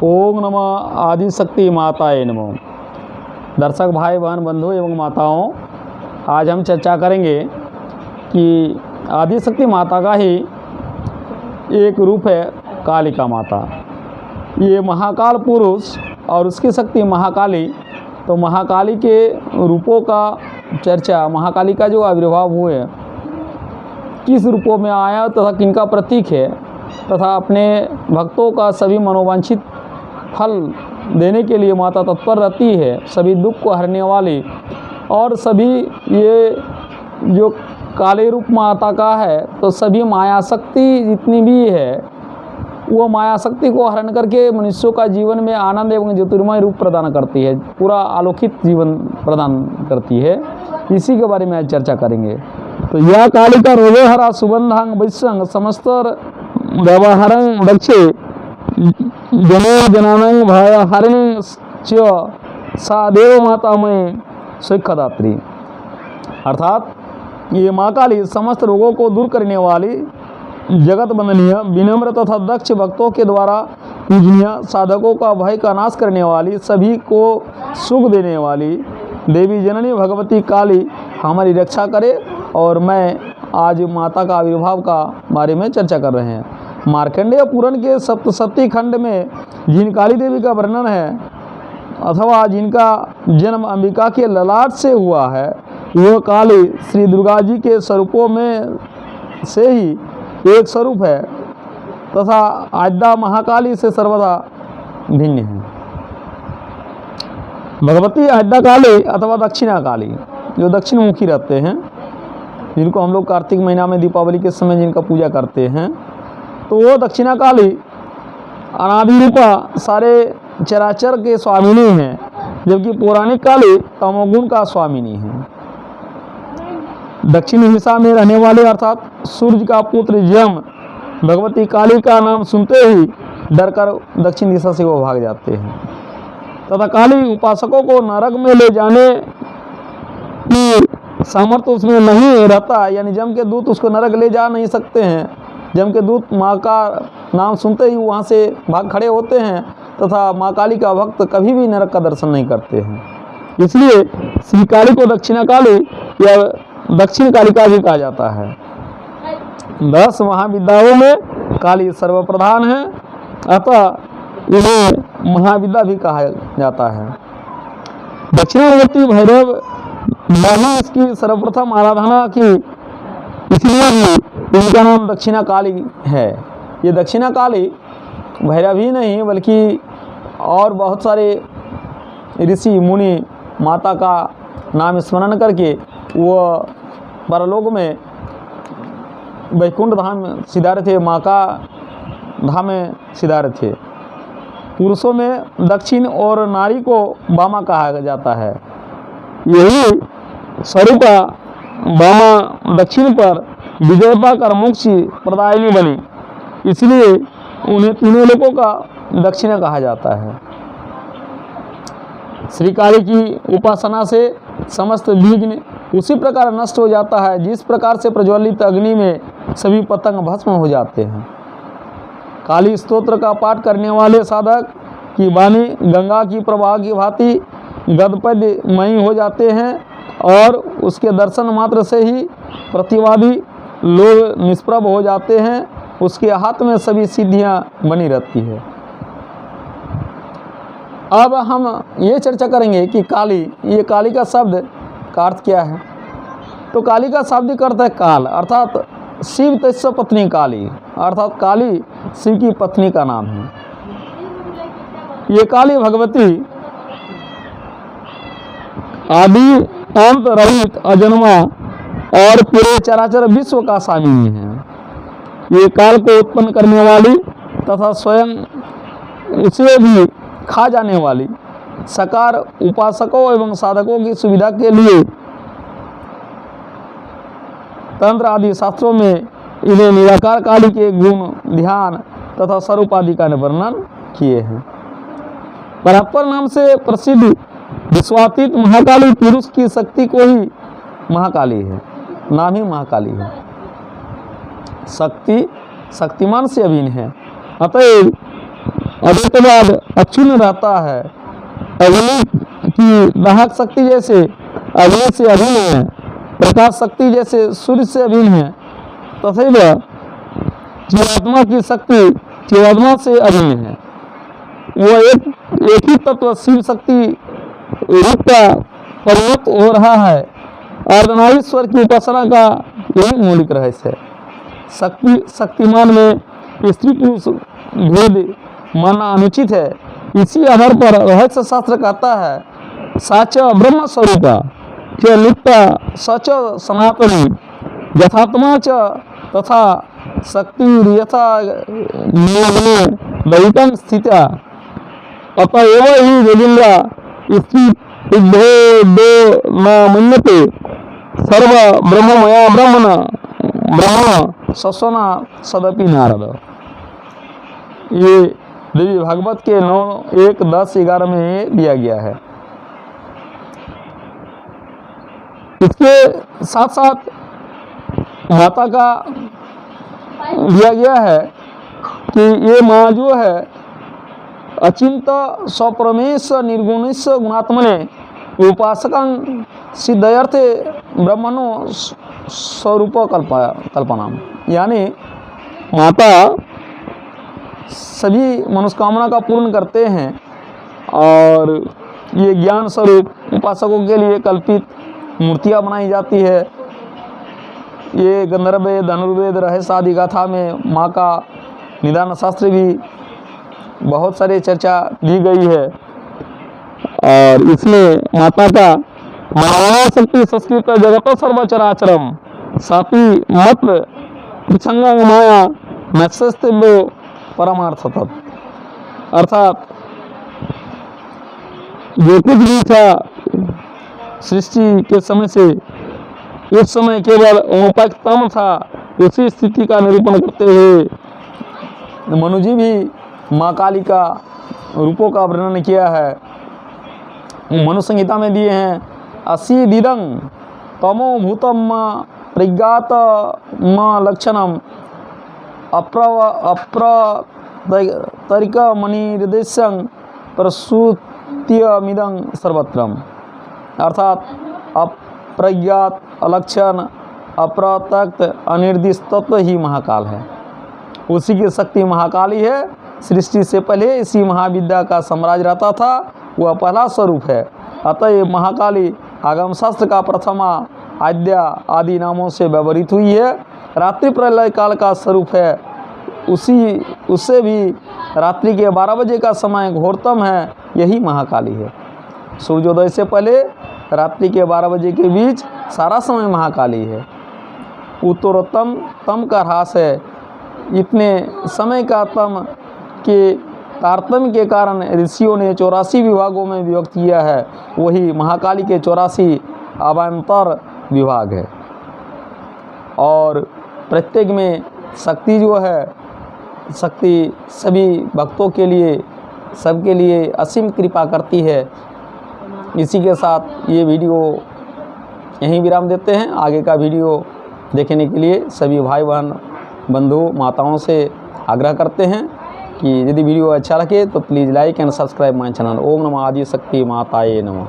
ओम नमः आदिशक्ति माताए नमो। दर्शक भाई बहन बंधु एवं माताओं, आज हम चर्चा करेंगे कि आदिशक्ति माता का ही एक रूप है कालिका माता। ये महाकाल पुरुष और उसकी शक्ति महाकाली। तो महाकाली के रूपों का चर्चा, महाकाली का जो आविर्भाव हुए, किस रूपों में आया तथा किनका प्रतीक है, तथा अपने भक्तों का सभी मनोवांछित फल देने के लिए माता तत्पर रहती है, सभी दुख को हरने वाली। और सभी ये जो काले रूप माता का है, तो सभी माया शक्ति जितनी भी है, वो माया शक्ति को हरण करके मनुष्यों का जीवन में आनंद एवं ज्योतिर्मय रूप प्रदान करती है, पूरा आलोकित जीवन प्रदान करती है। इसी के बारे में आज चर्चा करेंगे। तो यह कालिका रोजोहरा सुबंधांग वैश्यंग समस्तर व्यवहारंग दक्षे जनो जनानंग भयहरिणी च सा देव माता में सुखदात्री। अर्थात ये माँ काली समस्त रोगों को दूर करने वाली, जगत बंदनीय, विनम्र तथा दक्ष भक्तों के द्वारा पूजनीय, साधकों का भय का नाश करने वाली, सभी को सुख देने वाली देवी जननी भगवती काली हमारी रक्षा करे। और मैं आज माता का आविर्भाव का बारे में चर्चा कर रहे हैं। मार्कंडेय पुराण के सप्तशती खंड में जिन काली देवी का वर्णन है, अथवा जिनका जन्म अंबिका के ललाट से हुआ है, वह काली श्री दुर्गा जी के स्वरूपों में से ही एक स्वरूप है, तथा आद्या महाकाली से सर्वदा भिन्न है। भगवती आद्या काली अथवा दक्षिणा काली, जो दक्षिण मुखी रहते हैं, जिनको हम लोग कार्तिक महीना में दीपावली के समय जिनका पूजा करते हैं, तो वो दक्षिणा काली अनादि रूपा सारे चराचर के स्वामिनी हैं, जबकि पौराणिक काली तमोगुण का स्वामिनी है। दक्षिणी दिशा में रहने वाले अर्थात सूर्य का पुत्र यम भगवती काली का नाम सुनते ही डरकर दक्षिण दिशा से वो भाग जाते हैं, तथा काली उपासकों को नरक में ले जाने की सामर्थ्य उसमें नहीं रहता, यानी जम के दूत उसको नरक ले जा नहीं सकते हैं। जम के दूत माँ का नाम सुनते ही वहाँ से भाग खड़े होते हैं, तथा माँ काली का भक्त कभी भी नरक का दर्शन नहीं करते हैं। इसलिए श्री काली को दक्षिणा काली या दक्षिण कालिका भी कहा जाता है। 10 महाविद्याओं में काली सर्वप्रधान है, अतः इन्हें महाविद्या भी कहा जाता है। दक्षिणावर्ती भैरव ने इसकी सर्वप्रथम आराधना की, इसलिए भी इनका नाम दक्षिणा काली है। ये दक्षिणा काली भैरव ही नहीं बल्कि और बहुत सारे ऋषि मुनि माता का नाम स्मरण करके वो परलोक में वैकुंठ धाम सिधारे थे, माँ का धाम में सिधारे थे। पुरुषों में दक्षिण और नारी को वामा कहा जाता है। यही स्वरूपा वामा दक्षिण पर विजयता कर मोक्ष प्रदायिनी बनी, इसलिए उन्हें तीनों लोगों का दक्षिणा कहा जाता है। श्री काली की उपासना से समस्त विघ्न उसी प्रकार नष्ट हो जाता है, जिस प्रकार से प्रज्वलित अग्नि में सभी पतंग भस्म हो जाते हैं। काली स्तोत्र का पाठ करने वाले साधक की वाणी गंगा की प्रवाह की भांति गदपदमयी हो जाते हैं, और उसके दर्शन मात्र से ही प्रतिवादी लोग निष्प्रभ हो जाते हैं। उसके हाथ में सभी सिद्धियां बनी रहती है। अब हम ये चर्चा करेंगे कि काली, ये काली का शब्द का अर्थ क्या है। तो काली का शाब्दिक अर्थ है काल, अर्थात शिव तस्य पत्नी काली, अर्थात काली शिव की पत्नी का नाम है। ये काली भगवती आदि अंत रहित अजन्मा और पूरे चराचर विश्व का स्वामी है। ये काल को उत्पन्न करने वाली तथा स्वयं उसे भी खा जाने वाली, सकार उपासकों एवं साधकों की सुविधा के लिए तंत्र आदि शास्त्रों में इन्हें निराकार काली के गुण, ध्यान तथा स्वरूप आदि का वर्णन किए हैं। परात्पर नाम से प्रसिद्ध विश्वातीत महाकाली पुरुष की शक्ति को ही महाकाली है, नाम ही महाकाली है। शक्ति शक्तिमान से अभिन्न है, अतएव अद्वैतवाद अक्षुण्ण रहता है। अग्नि की दाहक शक्ति जैसे अग्नि से अभिन्न है, प्रकाश शक्ति जैसे सूर्य से अभिन्न है, तथैव जीवात्मा की शक्ति जीवात्मा से अभिन्न है। वह एक ही तत्व शिव शक्ति रूप का परिणत हो रहा है। अर्धनारीश्वर की उपासना का यही मौलिक रहस्य है। शक्तिमान में स्त्री पुरुष भेद मानना अनुचित है। इसी आधार पर रहस्य शास्त्र कहता है साच ब्रह्म स्वरूप च नित्य सच सनातनी यथात्मा च तथा शक्ति यथा दैवतम स्थित्या अतएव ही योगिंद्रा स्त्री उद्भो न मन्यते सर्व ब्रह्ममया ब्रह्म सस्वना सदपि नारद। ये देवी भागवत के 9, 1, 10, 11 में दिया गया है। इसके साथ साथ माता का दिया गया है कि ये माँ जो है अचिंत स्वप्रमेश निर्गुणेश गुणात्मने उपासकं सिद्धयर्थे ब्रह्मणो स्वरूप कल्पना, यानी माता सभी मनोकामना का पूर्ण करते हैं और ये ज्ञान स्वरूप उपासकों के लिए कल्पित मूर्तियाँ बनाई जाती है। ये गंधर्व वेद धनुर्वेद रहस्य आदि गाथा में माँ का निदान शास्त्र भी बहुत सारे चर्चा दी गई है और इसमें माता का माया शक्ति संस्कृत जगत सर्वचराचरम सापी मत प्रसंग माया नक्षस्त्यो परमार्थ तत्व, अर्थात जो कुछ भी था सृष्टि के समय से उस समय केवल ओमपक्तम था, उसी स्थिति का निरूपण करते हुए मनुजी भी माँ काली का रूपों का वर्णन किया है। मनु संहिता में दिए हैं असी दिदंग तमो भूतम प्रज्ञात लक्षणम अप्रतरिक मणिर्देशं प्रसूत्यमिदं सर्वत्रम, अर्थात अप्रज्ञात अलक्षण अप्रत्यक्त अनिर्दिष्ट तत्व ही महाकाल है। उसी की शक्ति महाकाली है। सृष्टि से पहले इसी महाविद्या का साम्राज्य रहता था, वह पहला स्वरूप है। अतः ये महाकाली आगम शास्त्र का प्रथमा आद्या आदि नामों से व्यवहृत हुई है। रात्रि प्रलय काल का स्वरूप है। उससे भी रात्रि के 12 बजे का समय घोरतम है, यही महाकाली है। सूर्योदय से पहले रात्रि के 12 बजे के बीच सारा समय महाकाली है। उत्तरोत्तम तम का ह्रास है। इतने समय का तम के तारतम्य के कारण ऋषियों ने 84 विभागों में विभक्त किया है। वही महाकाली के 84 अवान्तर विभाग है और प्रत्येक में शक्ति जो है, शक्ति सभी भक्तों के लिए सबके लिए असीम कृपा करती है। इसी के साथ ये वीडियो यहीं विराम देते हैं। आगे का वीडियो देखने के लिए सभी भाई बहन बंधु माताओं से आग्रह करते हैं कि यदि वीडियो अच्छा लगे तो please like and subscribe my channel. Om नमः आदि शक्ति माताये नमः।